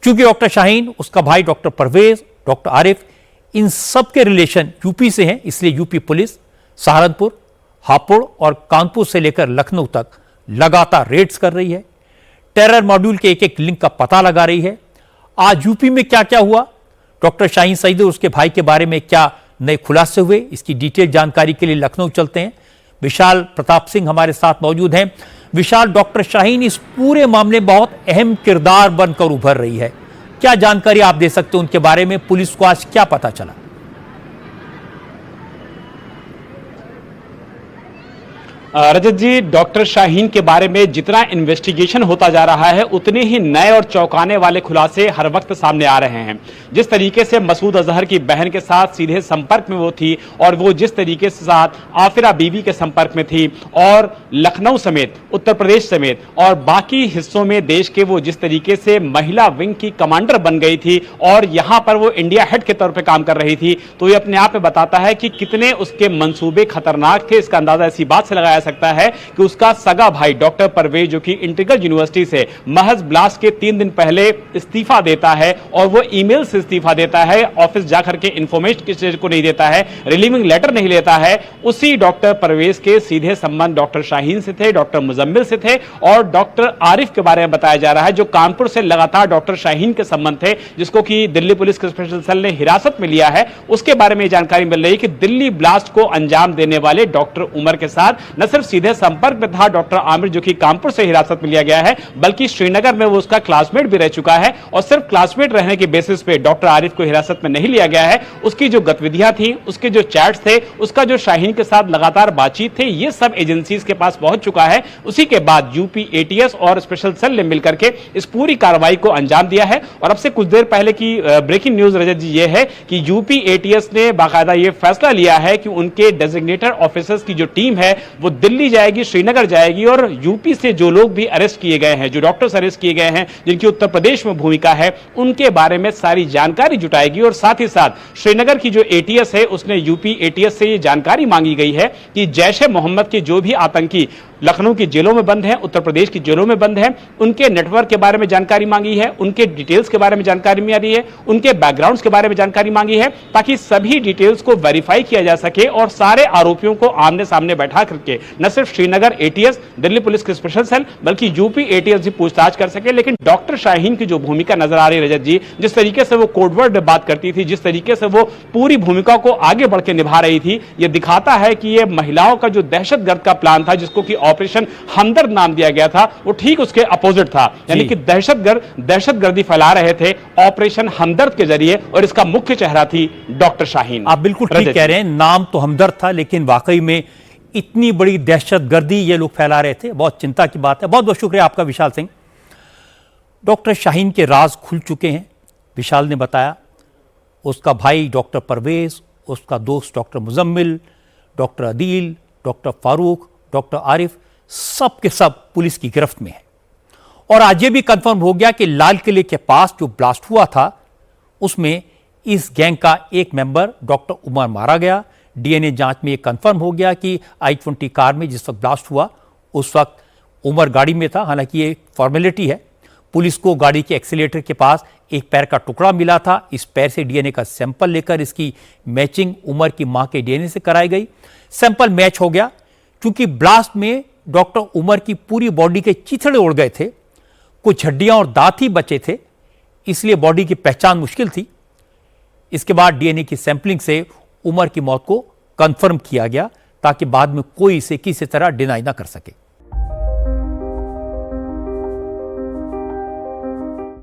क्योंकि डॉक्टर शाहीन, उसका भाई डॉक्टर परवेज, डॉक्टर आरिफ, इन सब के रिलेशन यूपी से हैं, इसलिए यूपी पुलिस सहारनपुर, हापुड़ और कानपुर से लेकर लखनऊ तक लगातार रेड्स कर रही है। टेरर मॉड्यूल के एक एक लिंक का पता लगा रही है। आज यूपी में क्या क्या हुआ, डॉक्टर शाहीन सईद और उसके भाई के बारे में क्या नए खुलासे हुए, इसकी डिटेल जानकारी के लिए लखनऊ चलते हैं। विशाल प्रताप सिंह हमारे साथ मौजूद हैं। विशाल, डॉक्टर शाहीन इस पूरे मामले में बहुत अहम किरदार बनकर उभर रही है, क्या जानकारी आप दे सकते हो उनके बारे में? पुलिस को आज क्या पता चला? रजत जी, डॉक्टर शाहीन के बारे में जितना इन्वेस्टिगेशन होता जा रहा है उतने ही नए और चौंकाने वाले खुलासे हर वक्त सामने आ रहे हैं। जिस तरीके से मसूद अजहर की बहन के साथ सीधे संपर्क में वो थी और वो जिस तरीके से साथ आफिरा बीवी के संपर्क में थी और लखनऊ समेत, उत्तर प्रदेश समेत और बाकी हिस्सों में देश के वो जिस तरीके से महिला विंग की कमांडर बन गई थी और यहां पर वो इंडिया हेड के तौर पर काम कर रही थी, तो ये अपने आप में बताता है कि कितने उसके मंसूबे खतरनाक थे। इसका अंदाजा इसी बात से लगाया सकता है कि उसका सगा भाई डॉक्टर परवेज, जो कि इंटीग्रल यूनिवर्सिटी से महज ब्लास्ट के 3 दिन पहले इस्तीफा देता है और वो ईमेल से इस्तीफा देता है, ऑफिस जाकर के इंफॉर्मेशन किसी को नहीं देता है, रिलीविंग लेटर नहीं लेता है, उसी डॉक्टर परवेज के सीधे संबंध डॉक्टर शाहीन से थे, डॉक्टर मुजम्मिल से थे और डॉक्टर आरिफ के बारे में बताया जा रहा है, जो कानपुर से लगातार डॉक्टर शाहीन के संबंध थे, जिसको कि दिल्ली पुलिस के स्पेशल सेल ने हिरासत में लिया है। उसके बारे में जानकारी मिल रही है कि दिल्ली ब्लास्ट को अंजाम देने वाले डॉक्टर उमर के साथ न सिर्फ सीधे संपर्क में था डॉक्टर आमिर, जो कि कानपुर से हिरासत में लिया गया है, बल्कि श्रीनगर में वो उसका क्लासमेट भी रह चुका है और सिर्फ क्लासमेट रहने के बेसिस पे डॉक्टर आरिफ को हिरासत में नहीं लिया गया है। उसकी जो गतिविधियां थी, उसके जो चैट्स थे, उसका जो शाहीन के साथ लगातार बातचीत थे, ये सब एजेंसीज के पास पहुंच चुका है। उसी के बाद यूपी एटीएस और स्पेशल सेल ने मिलकर के इस पूरी कार्रवाई को अंजाम दिया है। और अब से कुछ देर पहले की ब्रेकिंग न्यूज रजत जी ये है कि यूपी एटीएस ने बाकायदा ये फैसला लिया है कि उनके डेजिग्नेटेड ऑफिसर्स की जो टीम है वो दिल्ली जाएगी, श्रीनगर जाएगी और यूपी से जो लोग भी अरेस्ट किए गए हैं, जो डॉक्टर्स अरेस्ट किए गए हैं, जिनकी उत्तर प्रदेश में भूमिका है, उनके बारे में सारी जानकारी जुटाएगी। और साथ ही साथ श्रीनगर की जो एटीएस है, उसने यूपी एटीएस से ये जानकारी मांगी गई है कि जैश ए मोहम्मद के जो भी आतंकी लखनऊ की जेलों में बंद हैं, उत्तर प्रदेश की जेलों में बंद हैं, उनके नेटवर्क के बारे में जानकारी मांगी है, उनके डिटेल्स के बारे में जानकारी मिली है, उनके बैकग्राउंड्स के बारे में जानकारी मांगी है, ताकि सभी डिटेल्स को वेरीफाई किया जा सके और सारे आरोपियों को आमने सामने बैठा करके न सिर्फ श्रीनगर एटीएस, दिल्ली पुलिस के स्पेशल सेल, बल्कि यूपी एटीएस भी पूछताछ कर सके। लेकिन डॉक्टर शाहीन की जो भूमिका नजर आ रही है रजत जी, जिस तरीके से वो कोडवर्ड में बात करती थी, जिस तरीके से वो पूरी भूमिका को आगे बढ़ के निभा रही थी, यह दिखाता है कि यह महिलाओं का जो दहशतगर्द का प्लान था, जिसको कि ऑपरेशन हमदर्द नाम दिया गया था, वो ठीक उसके अपोजिट था। यानी कि दहशतगर्दी फैला रहे थे ऑपरेशन हमदर्द के जरिए और इसका मुख्य चेहरा थी डॉक्टर शाहीन। आप बिल्कुल ठीक कह रहे हैं, नाम तो हमदर्द था लेकिन वाकई में इतनी बड़ी दहशतगर्दी ये लोग फैला रहे थे, बहुत चिंता की बात है। बहुत बहुत शुक्रिया आपका विशाल सिंह। डॉक्टर शाहीन के राज खुल चुके हैं। विशाल ने बताया उसका भाई डॉक्टर परवेज, उसका दोस्त doctor Muzammil, doctor Adeel, doctor Farooq, doctor Arif, सब के सब पुलिस की गिरफ्त में है। और आज ये भी कंफर्म हो गया कि लाल किले के पास जो ब्लास्ट हुआ था उसमें इस गैंग का एक मेंबर डॉक्टर उमर मारा गया। डीएनए जांच में ये कंफर्म हो गया कि I-20 कार में जिस वक्त ब्लास्ट हुआ उस वक्त उमर गाड़ी में था। हालांकि ये फॉर्मेलिटी है, पुलिस को गाड़ी के एक्सीलेटर के पास एक पैर का टुकड़ा मिला था। इस पैर से डीएनए का सैंपल लेकर इसकी मैचिंग उमर की मां के डीएनए से कराई गई। सैंपल मैच हो गया। क्योंकि ब्लास्ट में डॉक्टर उमर की पूरी बॉडी के चिथड़े उड़ गए थे, कुछ हड्डियां और दांत ही बचे थे, इसलिए बॉडी की पहचान मुश्किल थी। इसके बाद डीएनए की सैंपलिंग से उमर की मौत को कंफर्म किया गया ताकि बाद में कोई इसे किसी तरह डिनाई ना कर सके।